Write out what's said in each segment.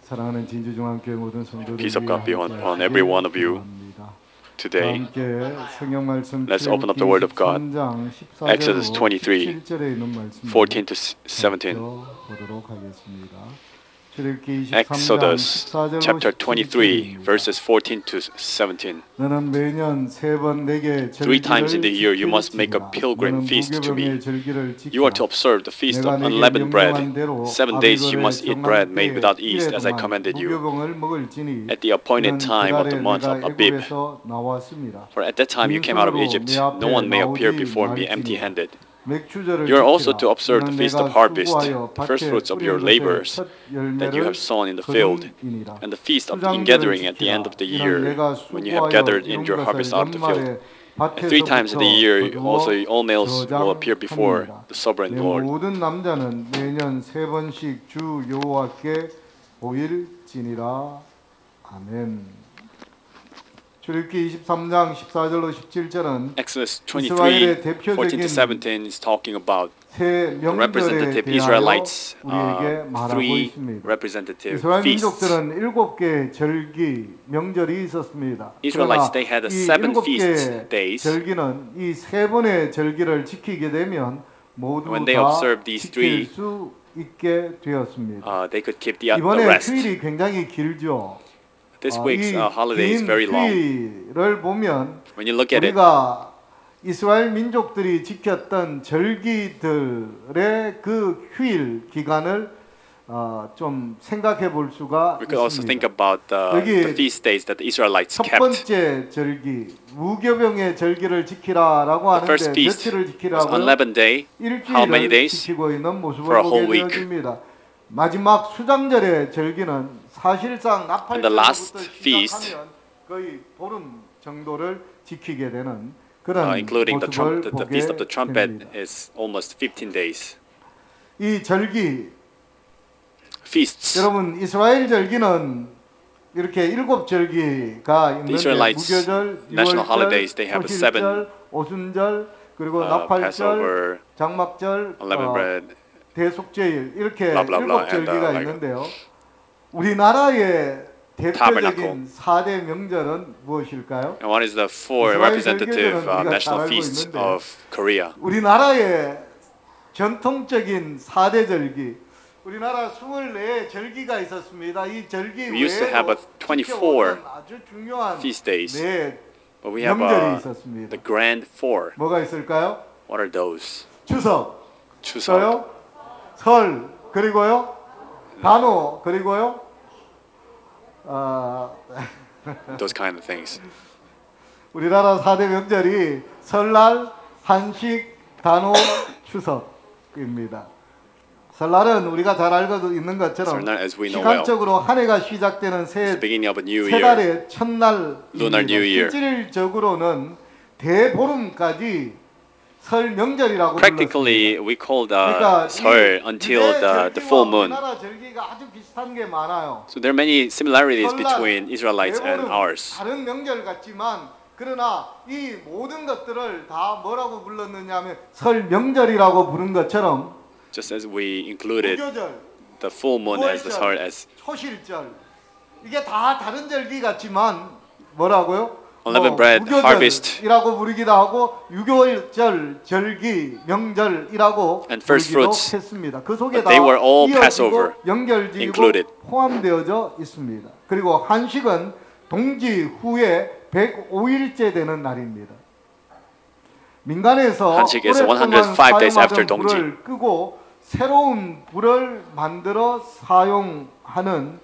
사랑하는 진주중앙교회 모든 성도들 Peace of God be on every one of you today. Let's open up the Word of God. Exodus 23, 14 to 17. Exodus chapter 23, verses 14 to 17. 3 times in the year you must make a pilgrim feast to me. You are to observe the feast of unleavened bread. 7 days you must eat bread made without yeast, as I commanded you, at the appointed time of the month of Abib. For at that time you came out of Egypt. No one may appear before me empty-handed. You are also to observe the feast of harvest, the first fruits of your labors that you have sown in the field, and the feast of ingathering at the end of the year, when you have gathered in your harvest out of the field. And 3 times in the year also all males will appear before the sovereign Lord. 모든 남자는 매년 3번씩 주 여호와께 보일지니라. 아멘. 출애굽기 23장 14절로 17절은 Exodus 23, 14 to 17 is talking about the representative Israelites, 3 representative feasts. 민족들은 7개 절기 명절이 있었습니다. Israelites, they had 7 feast days. 절기는 이 3번의 절기를 지키게 되면 모두 When they 다 observed these 지킬 3, 수 있게 되었습니다. they could keep the 이번에 rest. 휴일이 굉장히 길죠. This week's holiday is very long. 휴일을 보면 When you look at it, 우리가 이스라엘 민족들이 지켰던 절기들의 그 휴일 기간을 좀 생각해 볼 수가 we could also think 있습니다. about the feast days that the Israelites 첫 kept. 번째 절기, 무교병의 절기를 지키라라고 The first 하는데 feast 며칠을 was 지키라고요? unleavened day. How many 일주일을 days? 지키고 있는 모습을 For a whole 보게 week. 되어집니다. 마지막 수장절의 절기는 사실상 And the last 나팔절부터 feast, 시작하면 거의 보름 정도를 지키게 되는 그런 including 모습을 the 보게 feast of the trumpet, 됩니다. is almost 15 days. 이 절기, Feasts. 여러분 이스라엘 절기는 이렇게 7절기가 있는데 Israelites' 무교절, national 6월절, holidays, they have 초실절, 오순절, 그리고 나팔절, Passover, 장막절, unleavened bread, 대속제일 이렇게 blah, blah, blah, 7절기가 and, 있는데요. 우리나라의 Tabernacle. 대표적인 4대 명절은 무엇일까요? and what is the 4 이스라엘 representative 절기들은 우리가 잘 national 알고 feasts 있는데 of Korea? 우리나라의 전통적인 4대 절기, 우리나라 24의 절기가 있었습니다. 이 절기 We used to have 외에도 24 지켜오던 아주 중요한 feast days, 네 but we have 명절이 있었습니다. the grand 4. 뭐가 있을까요? What are those? 추석, 추석, 저요? 설, 그리고요? 단오, 그리고요? those kind of things. 우리나라 4대 명절이 설날, 한식, 단오, 추석입니다. 설날은 우리가 잘 알고 있는 것처럼 설날, as we know well, 시간적으로 한 해가 시작되는 it's the beginning of a new 세 year. 달의 첫날입니다. Lunar New Year. 실질적으로는 대보름까지 설 명절이라고 Practically, 불렀습니다. we called 그러니까 Seol until the full moon. 우리나라 절기가 아주 비슷한 게 많아요. So there are many similarities 설날, between Israelites and 대보름, ours. 다른 명절 같지만 그러나 이 모든 것들을 다 뭐라고 불렀느냐면 설 명절이라고 부른 것처럼 Just as we included 무교절, the full moon as the Seol as 초실절 이게 다 다른 절기 같지만 뭐라고요? unleavened bread, harvest, 무교절이라고 부르기도 하고 유교절, 절기, 명절이라고 and first 부르기도 fruits. 했습니다. 그 속에 But 다 they were all 이어지고 Passover 연결지고 included. 포함되어져 있습니다. 그리고 한식은 동지 후에 105일째 되는 날입니다. 민간에서 한식 is 오랫동안 105 days after 사용하던 동지. 불을 끄고 새로운 불을 만들어 사용하는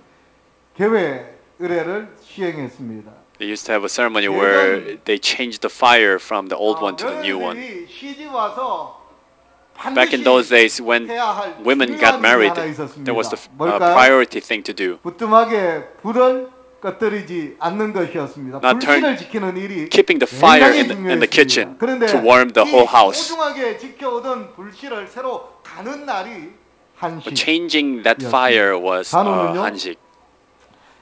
계획 의례를 시행했습니다. they used to have a ceremony where they changed the fire from the old one to the new one. 며느리들이 시집 와서 Back in those days when 해야 할 women 중요한 got 일이 married, 하나 있었습니다. there was the 뭘까요? priority thing to do. 부뚜막에 불을 꺼뜨리지 않는 것이었습니다. Not 불씨를 지키는 일이 Keeping the fire 굉장히 in the kitchen 중요했습니다. 그런데 to warm the whole 이 house. 소중하게 지켜오던 불씨를 새로 가는 날이 한식. But changing that fire was 단오는요? 한식.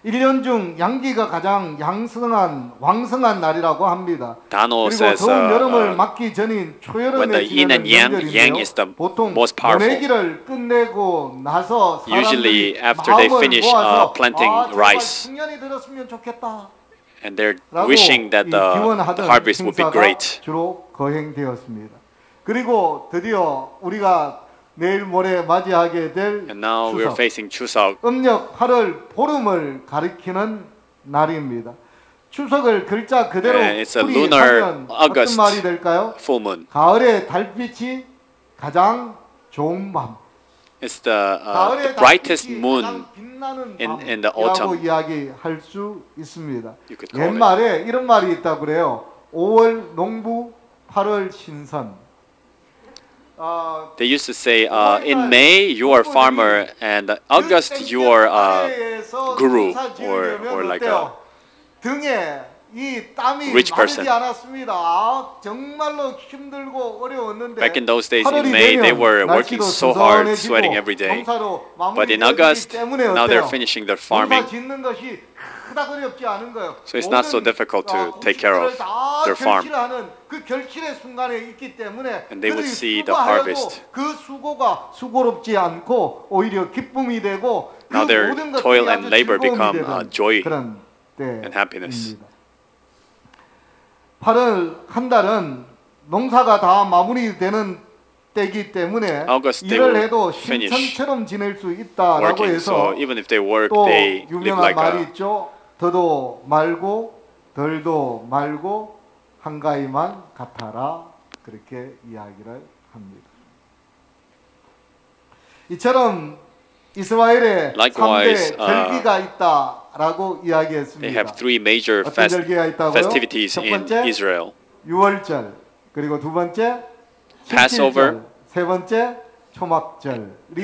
1년 중 양기가 가장 왕성한 날이라고 합니다. Dano 그리고 says 더운 여름을 맞기 전인 when the 초여름에 yin and yang 지내는 is the 명절인데요. 보통 most powerful. 모내기를 끝내고 나서 Usually 사람들이 after they 마음을 finish 모아서 planting 제발 rice. 풍년이 들었으면 좋겠다. and they're 라고 wishing that 이 the 기원하던 harvest would be 행사가 great. 주로 거행되었습니다. 그리고 드디어 우리가 내일 모레 맞이하게 될 And now we're 추석, facing Chuseok. 음력 8월 보름을 가리키는 날입니다. 추석을 글자 그대로 And it's a lunar 풀이하면 어떤 August 말이 될까요? full moon. 가을의 달빛이 가장 좋은 밤. It's the 가을의 brightest 달빛이 moon 가장 빛나는 in the 밤이라고 autumn. 이야기할 수 있습니다. You could call it. 옛말에 이런 말이 있다고 그래요. 5월 농부, 8월 신선. They used to say, in May you are farmer, and August you are guru or like a 등에 이 땀이 rich 마르지 person. 않았습니다. 정말로 힘들고 어려웠는데 Back in those days, in 8월이 May, they 되면 were working 날씨도 so hard, 선선해지고 sweating every day. 농사로 But in 마무리되기 August, 때문에 now they're 어때요? finishing their 농사 farming, 짓는 것이 그닥 어렵지 않은 거예요. so it's not so difficult to take care of their farm. 결실하는 그 결실의 순간에 있기 때문에 And they would 그들이 see the 수고하여도 harvest. 그 수고가 수고롭지 않고 오히려 기쁨이 되고 그 Now their 모든 것들이 toil 아주 and labor 즐거움이 become, 되는 joy 그런 and happiness. 때입니다. 8월 한 달은 농사가 다 마무리되는 때이기 때문에 August they 일을 will 해도 finish 신천처럼 지낼 수 있다라고 working. 해서 So even if they work, 또 they live 유명한 like 말이 a 있죠. 더도 말고 덜도 말고 한가위만 같아라 그렇게 이야기를 합니다. 이처럼 이스라엘에 Likewise, 3대 절기가 있다라고 이야기했습니다. they have three major 어떤 절기가 있다고요? festivities 첫 in 번째 Israel. 유월절, 그리고 두 번째 Passover, 17절, 세 번째 초막절이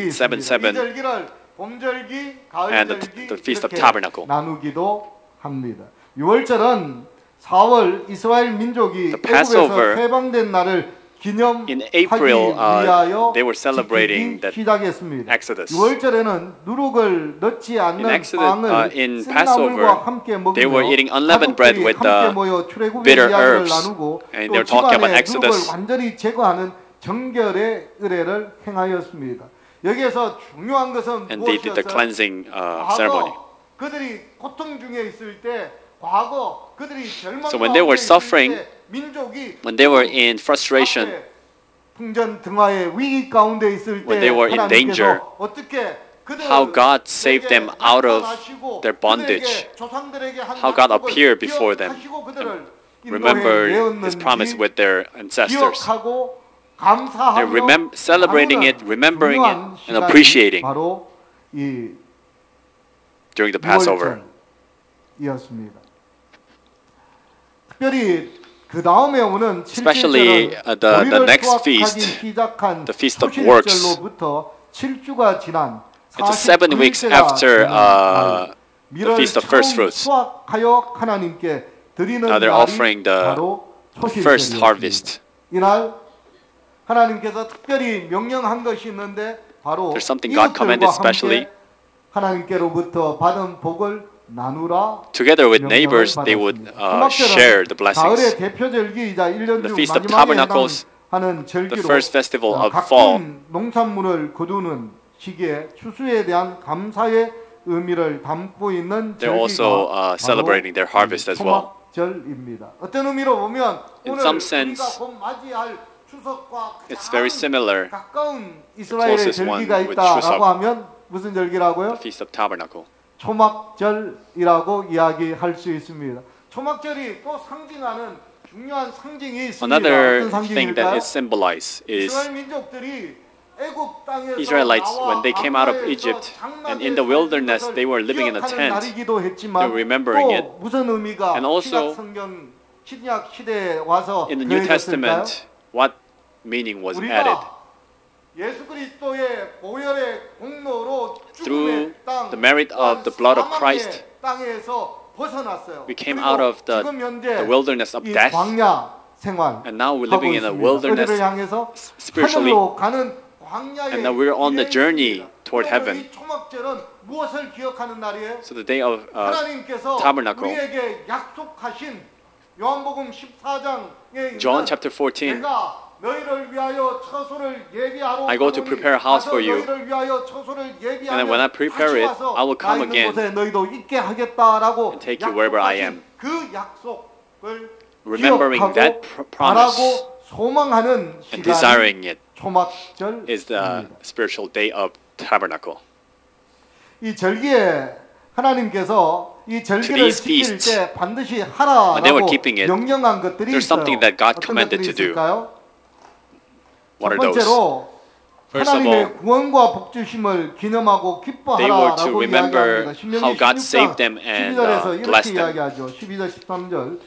있습니다. seven. 이 절기를 봄절기, And 가을절기 the Feast of 이렇게 Tabernacle. 나누기도 합니다. 유월절은 4월 이스라엘 민족이 The Passover, 애굽에서 해방된 날을 기념하기 in April, 위하여 they were celebrating 지키기 that 시작했습니다. Exodus. 유월절에는 누룩을 넣지 않는 빵을 in 쓴 Passover, 나물과 함께 먹으며 they were eating unleavened bread 가족들이 with 함께 the 모여 출애굽의 bitter 이야기를 herbs. 나누고 And 또 they're talking about 집안에 Exodus. 누룩을 완전히 제거하는 정결의 의례를 행하였습니다. 여기에서 중요한 것은 And they did the 무엇이었어요? cleansing ceremony. 그들이 고통 중에 있을 때 과거 그들이 절망 So when they were 가운데 있을 suffering, 때 민족이 When they were in frustration, 앞에 풍전 등화의 위기 가운데 있을 때 When they were in 하나님께서 danger, 어떻게 그들을 how God saved them out of 나타나시고 their bondage, 그들에게 조상들에게 한 how God 약속을 appeared before them, 기억하시고 그들을 remember 인도해 His promise 내었는지 with their ancestors. 기억하고 감사하며 They're celebrating it, remembering it, 중요한 and 시간이 appreciating 바로 이 during the Passover. 이었습니다. 특별히 그 다음에 오는 Especially, 7주절은 the 우리를 next 수확하기 feast, 시작한 the Feast of Works. 초실절로부터 7주가 지난 It's 7 weeks after the Feast of First Fruits. 수확하여 하나님께 드리는 Now they're 날이 offering the 바로 first 초실절이었습니다. harvest. 이날 하나님께서 특별히 명령한 것이 있는데 바로 There's something God commanded 이웃들과 especially. 함께 하나님께로부터 받은 복을 나누라. Together with neighbors, they would share the 가을의 blessings. 대표절기이자 1년 The 중 Feast of 마지막에 Tabernacles, 해당하는 절기로 the first festival of 각종 fall. 농산물을 거두는 시기에 추수에 대한 감사의 의미를 담고 있는 They're also 절기가 celebrating their harvest as well. 초막절입니다. 어떤 의미로 보면 In 오늘 some 우리가 sense, 곧 맞이할 추석과 It's very similar. 가까운 이스라엘의 closest one 절기가 with 있다라고 추석. 하면 무슨 절기라고요? The Feast of Tabernacle. 초막절이라고 이야기할 수 있습니다. 초막절이 또 상징하는 중요한 상징이 있습니다. Another 어떤 thing that 상징일까요? it symbolizes is 이스라엘 민족들이 애굽 땅에서 Israelites, 나와 when they came out of 광야에서 Egypt, 장막에 and in the wilderness, 살던 they were living in a 기억하는 tent. 날이기도 했지만 They're remembering 또 it. 무슨 의미가 And also, 신약 시대에 와서 In the New 더해졌을까요? Testament, what meaning was 우리가 added? 예수 그리스도의 보혈의 공로로 Through 죽음의 땅, the merit of the blood of 사망의 Christ, 땅에서 벗어났어요. we came 그리고 out of 지금 현재 the wilderness of 이 death, 광야 생활 and now we're 하고 living in a 있습니다. wilderness 어디를 향해서 spiritually. 하늘로 가는 광야의 And now we're on the 길에 journey 있습니다. toward 그러면 heaven. 이 초막절은 무엇을 기억하는 날이에요? So the day of 하나님께서 Tabernacle. 우리에게 약속하신 요한복음 14장에 John chapter 14. 내가 너희를 위하여 처소를 예비하러 I go to prepare a house for you. 너희를 위하여 처소를 예비하면 And then when I prepare it, I will come 나 있는 again 곳에 너희도 있게 하겠다라고 and take you wherever I am. 그 약속을 Remembering 기억하고 that promise 바라고 소망하는 and 시간이 desiring it 초막절입니다. is the spiritual day of tabernacle. 이 절기에 하나님께서 이 절기를 these 지킬 feasts, 때 반드시 when they were 하라고 keeping it, 명령한 것들이 there's 있어요. something that God 어떤 commanded 것들이 to do. 있을까요? What 첫 are those? 번째로 First of all, 하나님의 구원과 복주심을 기념하고 they were to 기뻐하라라고 remember 이야기합니다. how God 신명기 saved 16장 them and 12절에서 blessed 이렇게 them. 이야기하죠. 12절 13절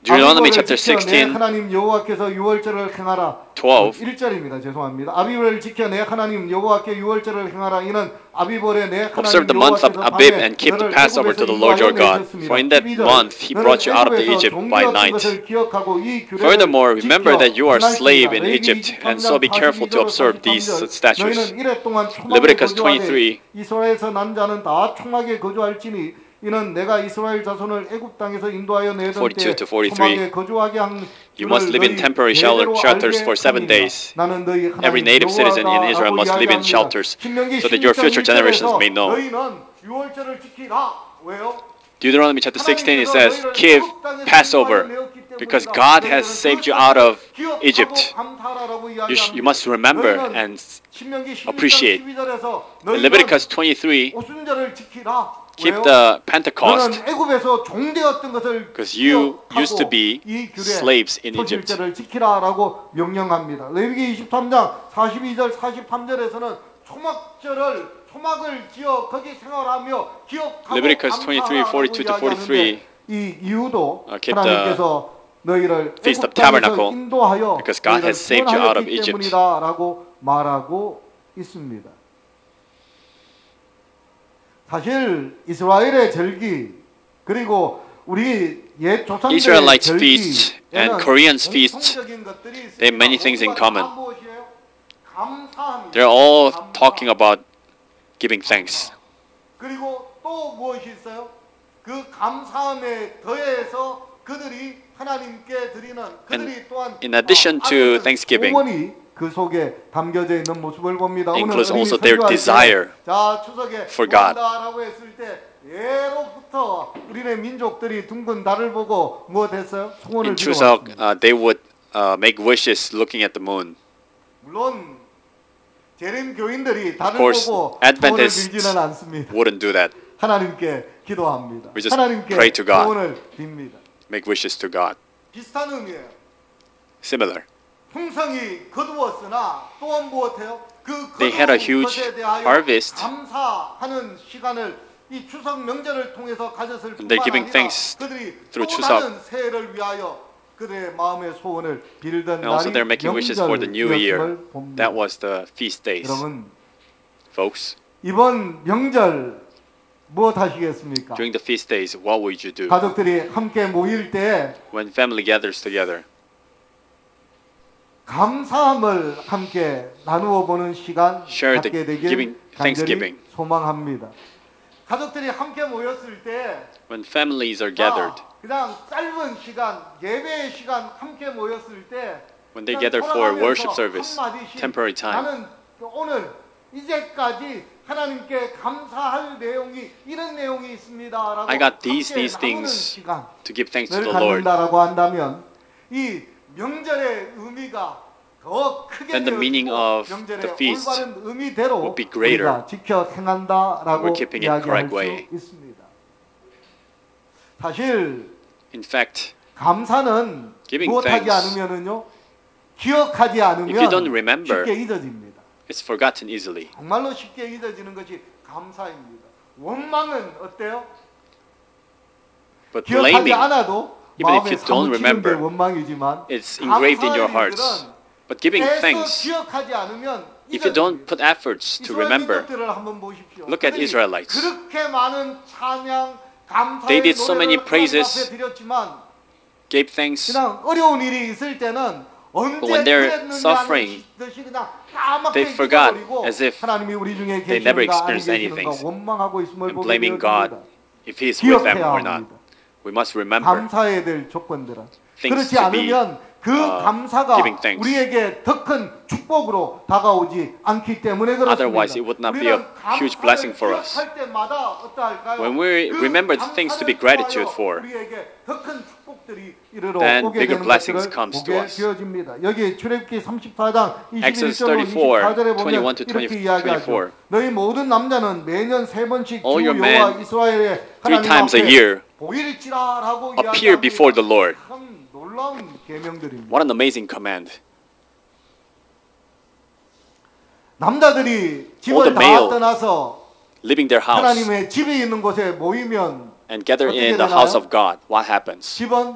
Deuteronomy 아비보를 chapter 지켜 내 16, 하나님 여호와께서 유월절을 행하라. 12. 1절입니다. 죄송합니다. 아비보를 지켜 내 하나님 여호와께 유월절을 행하라. 이는 아비보의 내 하나님 Observe the month of 여호와께서 Abib 밤에 and keep the 너를 Passover to the 애굽에서 Lord your 인도하여 God. 내셨습니다. For in that 12절, month he brought you out of the 너는 Egypt 애굽에서 by 종되었던 night. 것을 기억하고 이 규례를 Furthermore, remember that you are 지켜 slave in 행할지니라. Egypt, and so be careful to observe these statutes. 너희는 이래 동안 초막에 Leviticus 거주하되 23. 이스라엘에서 난 자는 다 초막에 거주할지니 이는 내가 이스라엘 자손을 애굽 땅에서 인도하여 내던 42 때에 to 43. 초막에 거주하게 한 You must live in temporary shelters for 7 days. Every native citizen in Israel must live in shelters so that your future generations may know. 너희는 유월절을 지키라. 왜요? Deuteronomy chapter 16 it says, keep Passover because God has saved you out of Egypt. You must remember and appreciate. In Leviticus 23, keep the Pentecost because you used to be slaves in Egypt. 절을 지키라라고 명령합니다. 레위기 23장 42절 43절에서는 초막을 지어 거기 생활하며 기억하고 Leviticus 23, 42 to 43. 이 이유도 keep 하나님께서 너희를 Feast of 애굽 땅에서 Tabernacle 인도하여 because God has saved you out of Egypt. 때문이다라고 말하고 있습니다. 사실 이스라엘의 절기 그리고 우리 옛 조상들의 Israelites' 절기 feasts and Koreans' feasts, they have many things in common. They're all talking about giving thanks. 그리고 또 무엇이 있어요? 그 감사함에 더해서 그들이 하나님께 드리는 그들이 또한 in addition to thanksgiving, 소원이 그 속에 담겨져 있는 모습을 봅니다. includes 오늘 also their desire 자 추석에 for God. 라고 했을 때 예로부터 우리네 민족들이 둥근 달을 보고 무엇했어요? 소원을 In Chuseok, 빌어왔습니다. they would make wishes looking at the moon. 물론 재림 교인들이 달을 course, 보고 소원을 Adventists 빌지는 않습니다. Wouldn't do that. 하나님께 기도합니다. We just 하나님께 pray to God. 소원을 빕니다. Make wishes to God. 비슷한 의미예요. Similar. 풍성이 거두었으나 또한 무엇해요? 그 They had a 거두은 huge 것에 대하여 harvest. 감사하는 시간을 이 추석 명절을 통해서 가졌을 And they're 뿐만 giving 아니라 thanks 그들이 through 또 추석. 다른 새해를 위하여 그들의 마음의 소원을 빌던 And also 날이 they're making wishes for the new year. 명절이었음을 봅니다. That was the feast days. 여러분 Folks, 이번 명절 무엇 하시겠습니까? during the feast days, what would you do? 가족들이 함께 모일 때 When family gathers together, 감사함을 함께 나누어 보는 시간 Share the 갖게 되길 giving, 간절히 thanksgiving. 소망합니다. 가족들이 함께 모였을 때 when families are gathered, 그냥 짧은 시간, 예배의 시간 함께 모였을 때 when they 그냥 gather for 돌아가면서 worship service, 한마디씩 temporary time, 나는 오늘 이제까지 하나님께 감사할 내용이 이런 내용이 있습니다라고 I got these 함께 나누는 things 시간을 to give thanks to the Lord, 갖는다라고 한다면 이 명절의 의미가 더 크게 then the meaning of 명절의 the feast 올바른 의미대로 will be greater. 우리가 지켜 행한다라고 We're keeping it 이야기할 correct 수 way. 있습니다. 사실 In fact, 감사는 Giving 무엇하지 thanks. 않으면은요 기억하지 if you don't 않으면 remember, 쉽게 잊어집니다. it's forgotten easily. 정말로 쉽게 잊어지는 것이 감사입니다. 원망은 어때요? But 기억하지 blaming, 않아도 even if 마음에 you don't 사무치는 게 remember, 원망이지만 it's engraved in your 감사할 hearts. 일들은 But giving 계속 thanks, 기억하지 않으면 if you don't put efforts to remember, 이스라엘 민족들을 한번 보십시오. look at 그들이 Israelites. 그렇게 많은 찬양, 감사의 They did so many 노래를 하나님 praises. 앞에 드렸지만 gave thanks, 그냥 어려운 일이 있을 때는 when they're suffering, they forgot as if they never experienced anything, and blaming God if He is with them or not. We must remember 감사해야 될 조건들은 things 그렇지 to be 않으면 그 감사가 giving thanks. 우리에게 더 큰 축복으로 다가오지 않기 때문에 그렇습니다. Otherwise, it would not be a huge blessing for us. 할 때마다 어떠할까요? When we remember the things to be gratitude for, 우리에게 더 큰 축복들이 이르러 then 오게 bigger 되는 blessings 것들을 comes to 보게 us. 되어집니다. 여기 출애굽기 34장 Exodus 21절로 34, 24절에 보면 21 to 이렇게 이야기하죠. 24. 너희 모든 남자는 매년 3번씩 All 주 your 여호와 men, 이스라엘의 3 하나님 times a 앞에 year, 보일지라라고 appear before the Lord. 참 놀라운 계명들입니다. What an amazing command. 남자들이 All 집을 the 다 male 떠나서 leaving their house 하나님의 집이 있는 곳에 모이면 and gather 어떻게 in the 되나요? house of God, what happens? 집은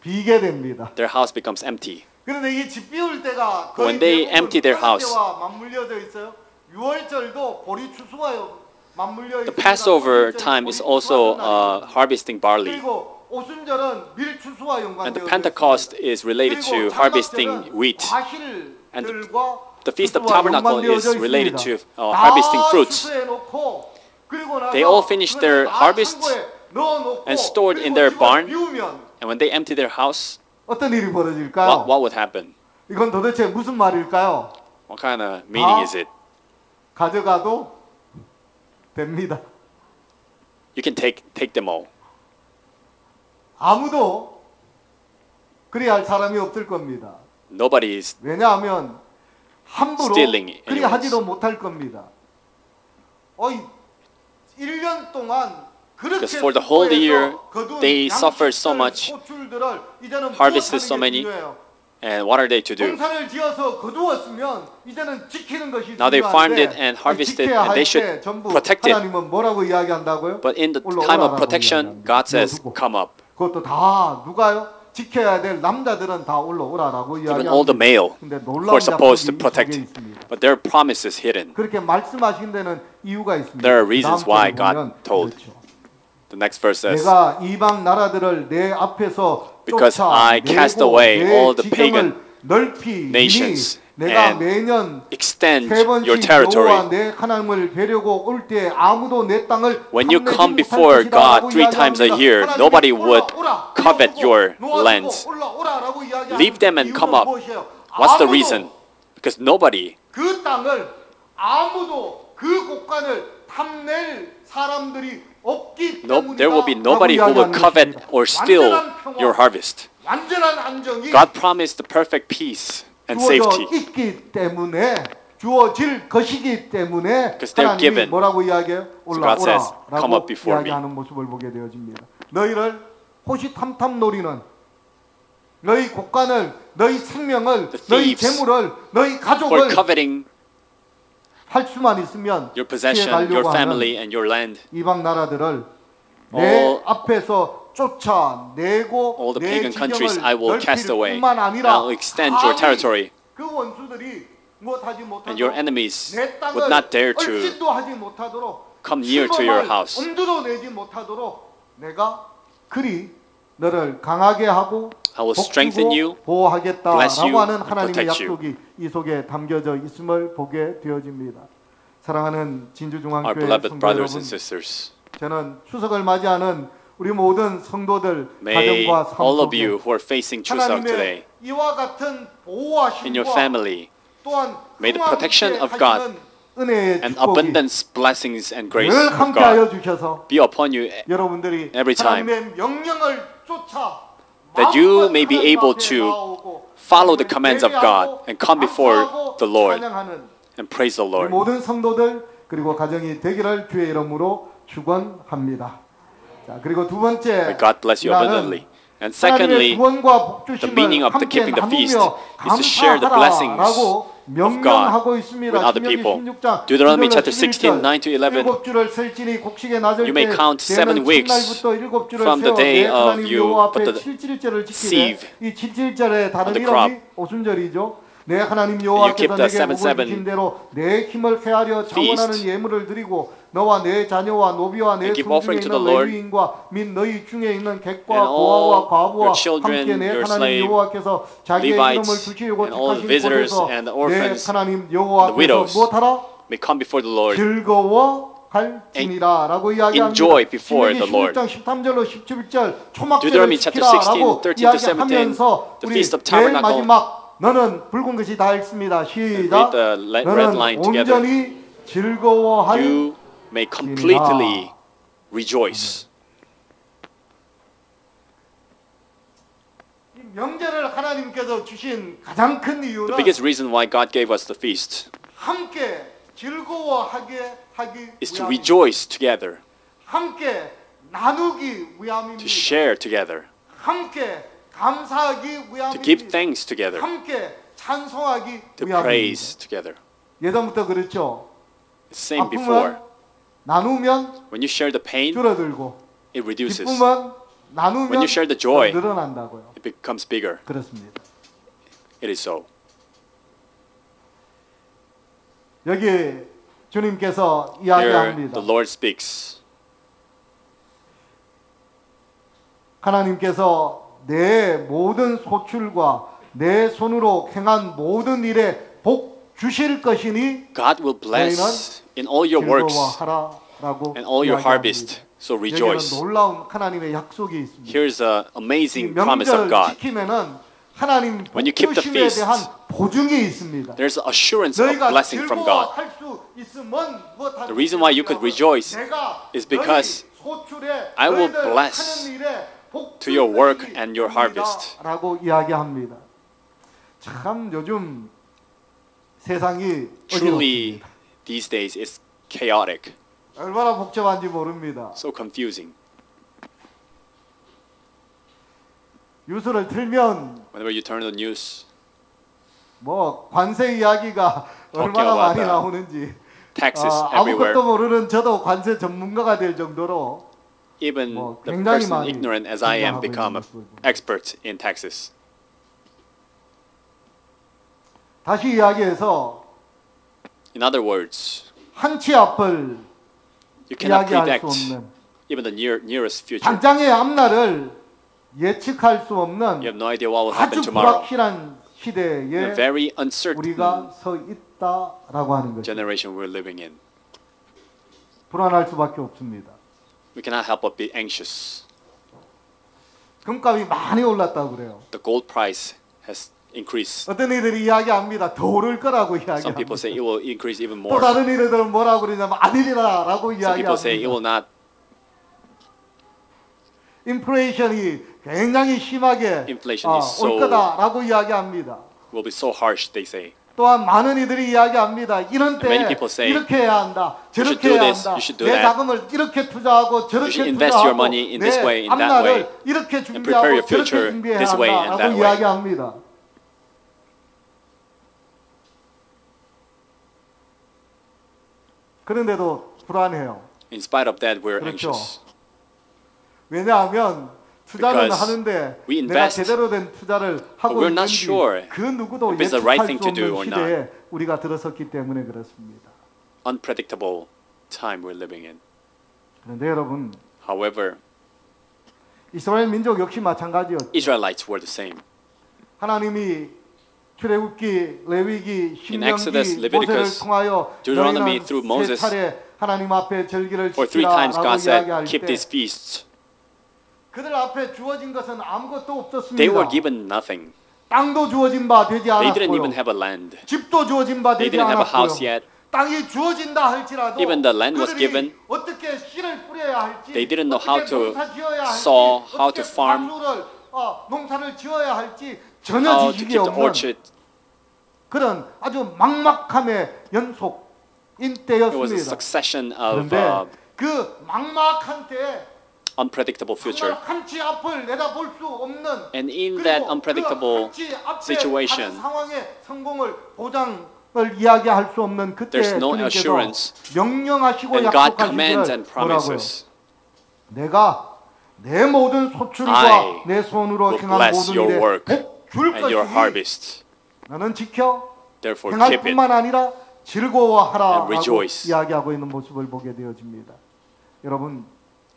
비게 됩니다. Their house becomes empty. 그런데 이 집 비울 때가 When they empty their house, 와 맞물려져 있어요. 6월절도 보리 추수와 맞물려 있습니다. The Passover time is also harvesting barley. 그리고 오순절은 밀 추수와 And the 연관되어 Pentecost is related to harvesting wheat. And the Feast of Tabernacle is related to harvesting fruits. They all finished their harvest and stored in their barn. And when they empty their house, 어떤 일이 벌어질까요? what would happen? 이건 도대체 무슨 말일까요? What kind of meaning is it? 가져가도 됩니다. You can take them all. 아무도 그리 할 사람이 없을 겁니다. Nobody is 왜냐하면 함부로 stealing 그리 anyone's. 하지도 못할 겁니다. 1년 동안 그렇게 Because for the whole year, they suffered so much, harvested so many, and what are they to do? 농사를 지어서 거두었으면 이제는 지키는 것이 Now they farmed it 중요한데 and harvested, 지켜야 and they 할 should 때 전부 protect it. 하나님은 뭐라고 이야기한다고요? But in the 올라오라라고 time of protection, 이야기합니다. God says, 누구? come up. 그것도 다 누가요? 지켜야 될 남자들은 다 올라오라라고 Even all the 이야기합니다. male 근데 who 놀라운 are supposed to 약속이 이 protect, 속에 있습니다. but their promise is hidden. 그렇게 말씀하신 데는 이유가 있습니다. There are reasons 다음 why 절에 God 보면 told. 그렇죠. The next verse says, 내가 이방 나라들을 내 앞에서 Because I cast 쫓아내고 away 내 all the 지경을 pagan 넓히니 nations 내가 and 매년 extend 세 your 번씩 territory. 여호와 내 하나님을 뵈려고 올 때 아무도 내 땅을 When you 탐내지 come 못할 before 것이다라고 God 3 times a 이야기합니다. year, 하나님이 nobody 올라, would 올라, covet 놓아주고, your 놓아주고, lands. 올라오라라고 이야기하는 Leave them and come 이유는 up. 무엇이에요? What's the 아무도 reason? Because nobody, 그 땅을 아무도 그 곳간을 탐낼 사람들이 없기 때문이다. there will be nobody who will covet or steal your harvest. 완전한 안정이 God promised the perfect peace and 주어져 safety. 있기 때문에 주어질 것이기 때문에 Because they're 하나님이 given. 뭐라고 이야기해요? So God says, "Come 올라오라라고 up before me." 이야기하는 모습을 보게 되어집니다. 너희를 호시탐탐 노리는 너희 곳간을 너희 생명을 The 너희 thieves 재물을 너희 For 가족을 coveting 할 수만 있으면 your possession, your 피해가려고 family, 하는 and your land, 이방 나라들을 내 all 앞에서 쫓아내고 all the 내 pagan countries 지경을 I will cast 넓힐 away. 뿐만 아니라 I'll extend your territory, 그 원수들이 못하지 and your 못하도록 enemies 내 땅을 would not dare to 얼씬도 하지 못하도록 come near to your house. 엄두도 내지 못하도록 내가 그리 너를 강하게 하고 I will strengthen you, 복주고 보호하겠다라고 bless you, 하는 and 하나님의 protect you. 약속이 이 속에 담겨져 있음을 보게 되어집니다. 사랑하는 Our 진주중앙교회 beloved 성도 brothers 여러분, and sisters, 저는 추석을 맞이하는 우리 모든 성도들 may 가정과 삶 all of 속에 you who are facing Chuseok today, 하나님의 이와 같은 in your 보호하심과 family, 또한 may the protection of 하시는 God 은혜의 and 축복이 abundance, blessings, and grace 늘 of 함께하여 God 주셔서 be upon you, 여러분들이 every time. 하나님의 명령을 쫓아 That you 마음껏 may be 하나님 able 앞에 to 나오고 follow the 하나님을 commands of God and come before 감사하고 the Lord 찬양하는 and praise the 우리 Lord. 모든 성도들 그리고 가정이 되기를 주의 이름으로 축원합니다. 자, 그리고 두 번째 May God bless you 날은 abundantly. And 하나님의 secondly, 구원과 the meaning 복주심을 of the 함께 keeping the feast 나누며 is to share the blessings 감사하라라고 명령하고 있습니다. with other 신명기 people. 16장 Deuteronomy 1절로 chapter 16, 11절. 9 to 11. 일곱 주를 셀지니 곡식의 낮을 You may 때 count 7 되는 weeks 첫날부터 일곱 주를 from the 세워 day 내 of 하나님 you 여호와 put 앞에 the 칠칠절을 지키되 sieve 이 칠칠절의 다른 on the 이름이 crop. 오순절이죠. 내 하나님 여호와께서 내게 복을 주신 대로 내 힘을 헤아려 자원하는 예물을 드리고 너와 내 자녀와 노비와 내 손중에 있는 레위인과 및 너희 중에 있는 객과 고아와 과부와 함께 내 하나님 여호와께서 자기의 이름을 두시려고 택하신 곳에서 내 하나님 여호와께서 무엇하라? 즐거워할지니라라고 이야기합니다. 신명기 11장 13절로 17절 초막절을 지키라라고 이야기하면서 우리 제일 마지막 너는 붉은 것이 다 읽습니다. 시작. 너는 온전히 즐거워할 You may completely rejoice. 명절을 하나님께서 주신 가장 큰 이유는 The biggest reason why God gave us the feast 함께 즐거워하게 하기 is to 위함입니다. rejoice together, 함께 나누기 위함입니다. to share together, 함께 감사하기 위함입니다. to give thanks together, 함께 찬송하기 to 위함입니다. praise together. 예전부터 그랬죠. It's the same before. 아프면 나누면 When you share the pain, 줄어들고 it reduces. 기쁘면 When 나누면 you share the joy, 늘어난다고요. it becomes bigger. 그렇습니다. It is so. 여기 주님께서 Here, 이야기합니다. the Lord speaks. 하나님께서 내 모든 소출과 내 손으로 행한 모든 일에 복 주실 것이니 God will bless in all your works 즐거워하라라고 and all your harvest. So 여기는 rejoice. 놀라운 하나님의 약속이 있습니다. Here's an amazing promise of 명절 God. 지키면은 하나님 When you keep the 복주심에 feast, 대한 보증이 있습니다. There's assurance of 너희가 blessing from God. 즐거워할 수 있으면 무엇하든지 The reason why you could rejoice 내가 is because 너희 소출에 I will 너희들 bless 하는 일에 복 to your work 줄 and your 것이니라 harvest. 라고 이야기합니다. 참 요즘 세상이 Truly, 어지럽습니다. these days it's chaotic, 얼마나 복잡한지 모릅니다. so confusing. 뉴스를 틀면 Whenever you turn on the news, 뭐 관세 이야기가 얼마나 about 많이 the 나오는지 taxes everywhere. 아무것도 모르는 저도 관세 전문가가 될 정도로 Even 뭐 the 굉장히 person 많이 ignorant as I am 공부하고 become an 있는 모습을 expert in taxes. 다시 이야기해서 In other words, 한치 앞을 you cannot 이야기할 수 predict 없는 even the nearest future. 당장의 앞날을 예측할 수 You 없는 have no idea what will happen 아주 tomorrow. 불확실한 In a 시대에 very uncertain 우리가 서 있다라고 하는 거죠. generation we're living in. 불안할 수밖에 없습니다. We cannot help but be anxious. 금값이 많이 올랐다고 그래요. The gold price has increased. 어떤 이들이 이야기합니다. 더 오를 거라고 Some people say 이야기합니다. it will increase even 또 more. 다른 이들은 뭐라고 그러냐면 아니라라고 Some people say it will 이야기합니다. not. 인플레이션이 굉장히 심하게 Inflation is 올 so 거다라고 이야기합니다. will be so harsh. They say. 또한 많은 이들이 이야기합니다. 이런 때에 Many people say, 이렇게 해야 한다. should 저렇게 do 해야 this, 한다. you should do 내 that. 자금을 이렇게 투자하고 You 저렇게 should invest your 투자하고 money in this way, 내 in that way, 앞날을 이렇게 prepare 준비하고 your 저렇게 future 준비해야 this way and 한다라고 that way. 이야기합니다. 그런데도 불안해요. In spite of that, we're 그렇죠. anxious. 왜냐하면 투자는 Because 하는데 we 내가 invest, 제대로 된 투자를 하고 we're not 있는지 sure 그 누구도 if it's the 예측할 right 수 thing to do 없는 or 시대에 우리가 들어섰기 때문에 그렇습니다. Unpredictable time we're living in. 그런데 여러분, However, 이스라엘 민족 역시 마찬가지였죠. Israelites were the same. 하나님이 출애굽기, 레위기, In Exodus, 신명기, 모세를 Leviticus, 통하여 Deuteronomy, 너희는 through 세 Moses, 차례 하나님 앞에 절기를 For 3 times 지키라라고 God said, 이야기할 keep 때 these feasts. 그들 앞에 주어진 것은 아무것도 없었습니다. They were given nothing. 땅도 주어진 바 되지 They didn't even 않았고요. have a land. 집도 주어진 바 They 되지 didn't have a house 않았고요. yet. 땅이 주어진다 할지라도 Even the land was 그들이 given. 어떻게 씨를 뿌려야 할지, They didn't know how 어떻게 to 농사 지어야 할지, sow, how 어떻게 to farm, 과수를, 농사를 지어야 할지 전혀 How to 지식이 keep the 없는 orchard. 그런 아주 막막함의 연속인 It was a 때였습니다. succession of 그런데 그 막막한 때에 unpredictable future. 정말 한치 앞을 내다볼 수 없는 And in 그리고 that 그 unpredictable 한치 앞에 situation, 가는 상황의 성공을 보장을 이야기할 수 없는 그때 there's no 주님께서 assurance. 명령하시고 And God commands 약속하시기를 and 뭐라고요? promises, 내가 내 모든 소출과 I 내 손으로 will 행한 bless 모든 your 일에 work 복 줄 and your 것이니 harvest. 너는 지켜 Therefore 행할 keep it 뿐만 아니라 즐거워하라 and 라고 rejoice. 이야기하고 있는 모습을 보게 되어집니다. 여러분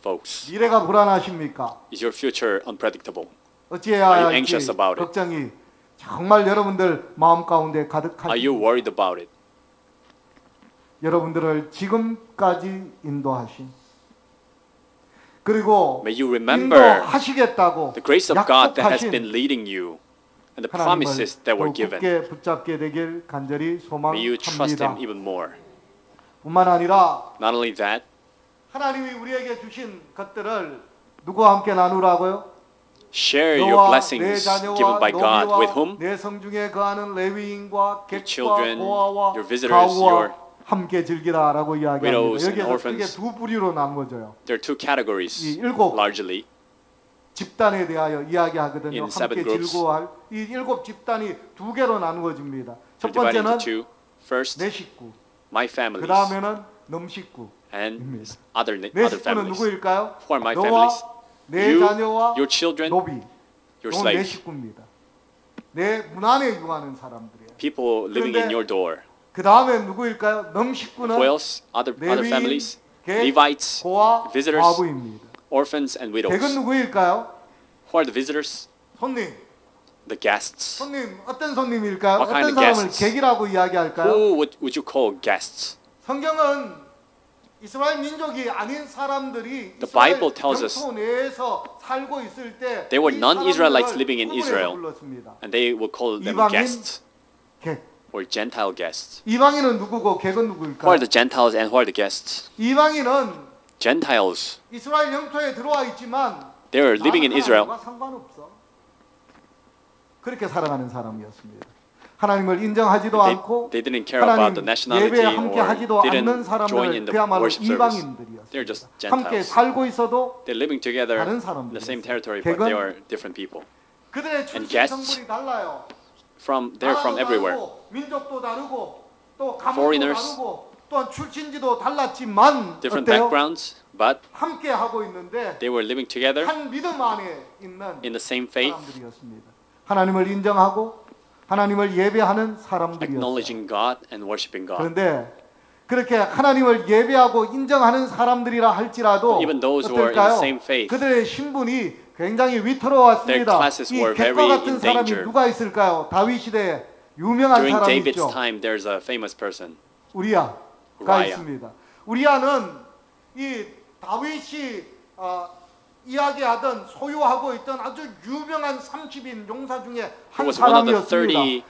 folks. 미래가 불안하십니까? Is your future unpredictable? 어찌해야 Are you 할지 anxious about it? 걱정이 정말 여러분들 마음 가운데 Are 가득하십니다. you worried about it? 여러분들을 지금까지 인도하신 그리고 May you remember 인도하시겠다고 the grace of God that has 약속하신 been leading you and the 하나님을 promises that were 더욱 given. 굳게 붙잡게 되길 간절히 May you trust 소망합니다. Him even more. 뿐만 아니라 Not only that, 하나님이 우리에게 주신 것들을 누구와 함께 나누라고요? share your 너와 내 blessings 자녀와 given by God with 노비와 whom? 내 성중에 거하는 레위인과 객과 children, 고아와 your visitors, 가우와 your 함께 즐기라라고 이야기합니다. widows and 여기에서 크게 orphans. 두 부류로 나누어져요. There are two categories, 이 일곱 largely. 집단에 대하여 이야기하거든요. In 함께 seven groups. 즐거워할 이 일곱 집단이 두 개로 나누어집니다. 첫 They're divided 번째는 into two. First, 내 식구, my 그 families, 다음에는 놈 식구. and other 내 other 식구는 families. 누구일까요? Who are my 너와 families? 내 You, 자녀와 your children, 노비. your 너는 내 slaves, 식구입니다. 내 문 안에 유하는 사람들이에요. people living in your door. 그 다음에 누구일까요? 놈 식구는 Who else? Other 레위인, families, 객, Levites, 고아, visitors, 과부입니다. orphans, and 객은 widows. 누구일까요? Who are the visitors? 손님. The guests. 손님 어떤 손님일까요? What kind 어떤 of 사람을 guests? 객이라고 이야기할까요? Who would you call guests? 성경은 이스라엘 민족이 아닌 사람들이 The 이스라엘 Bible tells us 영토 내에서 살고 있을 때 they were 이 non-Israelites 사람들을 living in 구분해서 Israel. 불렀습니다. And they would call them 이방인, guests 객. or Gentile guests. 이방인은 누구고 객은 Who 누구일까요? are the Gentiles and who are the guests? 이방인은 Gentiles, 이스라엘 영토에 들어와 있지만 they are living in Israel. 하나님과 상관없어. 그렇게 살아가는 사람이었습니다. 하나님을 인정하지도 않고 They didn't care about the 하나님 nationality 예배에 함께 or 하지도 않는 didn't join in 사람들은 the 그야말로 worship service. They're 이방인들이었습니다. just 함께 Gentiles. 살고 있어도 They're living together 다른 in the same 사람들이었어요. territory, but they 객은 are different people. 그들의 And 출신 guests 성분이 달라요. They're from 나라도 everywhere. 다르고, 민족도 다르고 또 가문도 Foreigners. 다르고 또한 출신지도 달랐지만 Different 어때요? backgrounds, but 함께 하고 있는데 they were living together 한 믿음 안에 있는 in the same faith, 사람들이었습니다. 하나님을 인정하고 하나님을 예배하는 사람들이었어요. acknowledging God and worshiping God. 그런데 그렇게 하나님을 예배하고 인정하는 사람들이라 할지라도 Even those who are in the 어떨까요? same faith, 그들의 신분이 굉장히 their 위태로웠습니다. classes 이 were 객과 very 같은 in 사람이 danger. 누가 있을까요? 다윗 시대에 유명한 During 사람이 David's 있죠. time, there's a famous person. 우리아가 우리아. 있습니다. 우리아는 이 다윗이 이야기하던 소유하고 있던 아주 유명한 30인 용사 중에 He 한 was one of the 사람이었습니다. 30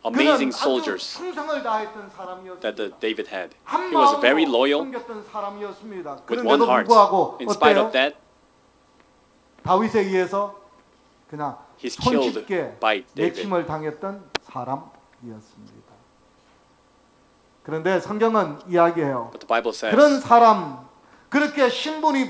amazing 그는 아주 soldiers 충성을 다했던 사람이었습니다. that David had. 한 He was very 마음으로 loyal 섬겼던 사람이었습니다. with one 그런데도 heart. 불구하고 In spite 어때요? of that, 다윗에 의해서 그냥 he's killed 손쉽게 by David. 내침을 당했던 사람이었습니다. 그런데 성경은 이야기해요. But the Bible says 그런 사람, 그렇게 신분이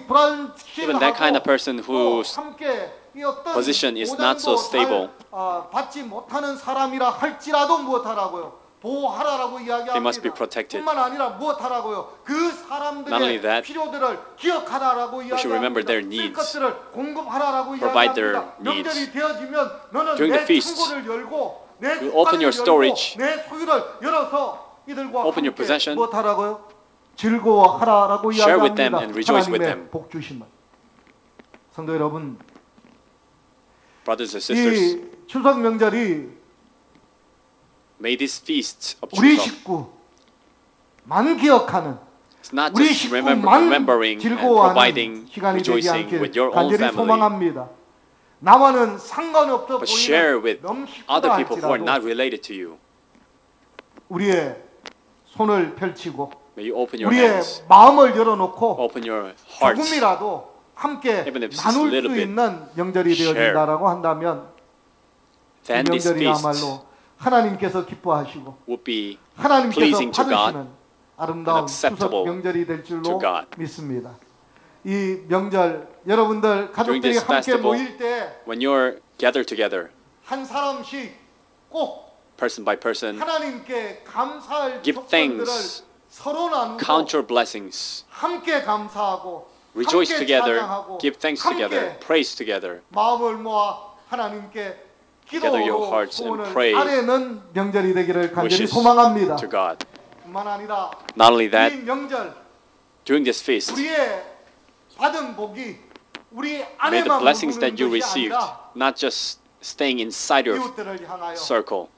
even that kind of 불안실하고 person whose 함께 이 어떤 position is not so 보장도 stable, 잘, 받지 못하는 사람이라 할지라도 무엇하라고요? 보호하라라고 이야기합니다. they must be protected. 뿐만 아니라 무엇하라고요? 그 Not only 사람들의 that, 필요들을 기억하라라고 should remember 이야기합니다. their 쓸 needs. 것들을 공급하라라고 Provide their 이야기합니다. needs. 명절이 되어지면 너는 During the 내 feasts, 창고를 열고 내 you open 국가를 your 열고 storage, 내 소유를 열어서 이들과 open your 함께 possession, 무엇하라고요? 즐거워하라라고 share with them 이야기합니다. and rejoice with 하나님의 them. 복 주심을. 성도 여러분, brothers and sisters, 이 추석 명절이 may this feast of 우리 Chuseok, 식구만 기억하는 it's not 우리 just 식구만 remembering and 즐거워하는 providing, 시간이 되지 rejoicing 않길 with your own 간절히 family, 소망합니다. 나와는 상관없어 but share 보이는 with 넘 other 식구라 people who are not 할지라도 related to you. 우리의 손을 펼치고 May you open your 우리의 hands, 마음을 열어놓고 open your hearts, 조금이라도 함께 even if it's just a 나눌 little 수 bit, 있는 명절이 share. 되어진다라고 한다면 이 then this feast 명절이야말로 하나님께서 기뻐하시고 would be 하나님께서 pleasing to God 받으시는 아름다운 추석 acceptable 명절이 될 to 줄로 God. 믿습니다. 이 명절 여러분들 가족들이 this 함께 festival, 모일 때 한 when you're gathered together, 사람씩 꼭 person by person, 하나님께 감사할 give 조건들을 thanks, 서로 나누고 count your blessings, 함께 감사하고 rejoice 함께 together, 찬양하고 give thanks 함께 together, praise together, 마음을 모아 하나님께 gather your 기도로 hearts and 소원을 pray 아뢰는 명절이 되기를 간절히 wishes 소망합니다. to God. 뿐만 아니라 Not only that, 이 명절 during this feast, 우리의 받은 복이 우리 may the 안에만 blessings 머무는 that you 것이 received, 아니라 not just staying inside your 이웃들을 향하여 circle,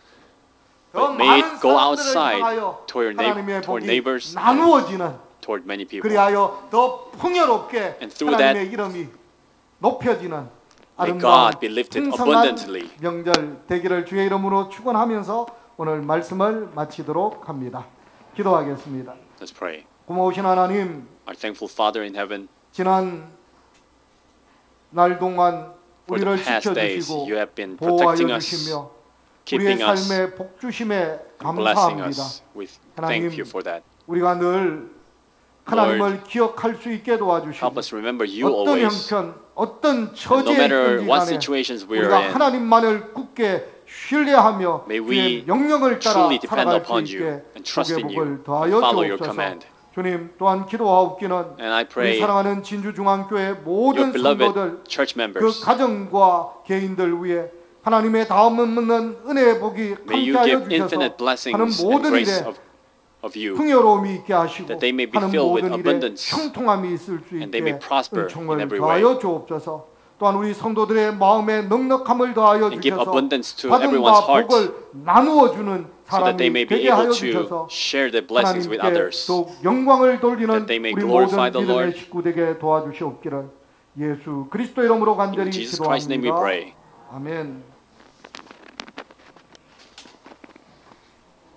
더 but may 많은 it go 사람들을 outside 향하여 toward 하나님의 toward 복이 neighbors, 나누어지는 toward many people. 그리하여 더 풍요롭게 And through 하나님의 이름이 높여지는 May 아름다운 God be lifted 풍성한 abundantly. 명절 되기를 주의 이름으로 축원하면서 오늘 말씀을 마치도록 합니다. 기도하겠습니다. Let's pray. 고마우신 하나님, Our thankful Father in heaven, 지난 날 동안 for the 우리를 past days 지켜주시고 you have been 보호하여 protecting us, 주시며 우리의 keeping us, 삶의 복주심에 and blessing 감사합니다. us. We thank you 하나님, for that. 우리가 늘 하나님을 기억할 수 있게 도와주시고 Help us remember you 어떤 always. 형편, 어떤 And no 처지에 matter 있든지 what 간에 situations we 우리가 are in, 하나님만을 굳게 신뢰하며 may 주의 we 명령을 따라 truly depend 살아갈 수 upon you 있게 and trust 주의 in you 복을 and 더하여 follow your 주옵소서. command. 주님 또한 기도하옵기는 And I 우리 pray 사랑하는 진주중앙교회 your 모든 성도들 beloved church 그 members, 가정과 개인들 위해 하나님의 다음 없는 은혜의 복이 may you 함께하여 give 주셔서 infinite 하는 blessings and 모든 grace 일에 of you, 풍요로움이 있게 하시고 that they may be 하는 filled with 모든 일에 abundance, 형통함이 있을 수 and they may 있게 prosper in 은총을 every 더하여 주옵소서. 또한 우리 성도들의 마음에 넉넉함을 더하여 and give 주셔서 abundance to 받은 everyone's 바 heart, 복을 나누어 주는 so that they 사람이 may be 되게 하여 able to 주셔서 share the blessings with 하나님께 others, 또 영광을 돌리는 that they may 우리 glorify 모든 the 믿음의 Lord. 식구되게 도와주시옵기를 예수 그리스도 이름으로 간절히 In Jesus Christ's name we 기도합니다. pray. 아멘.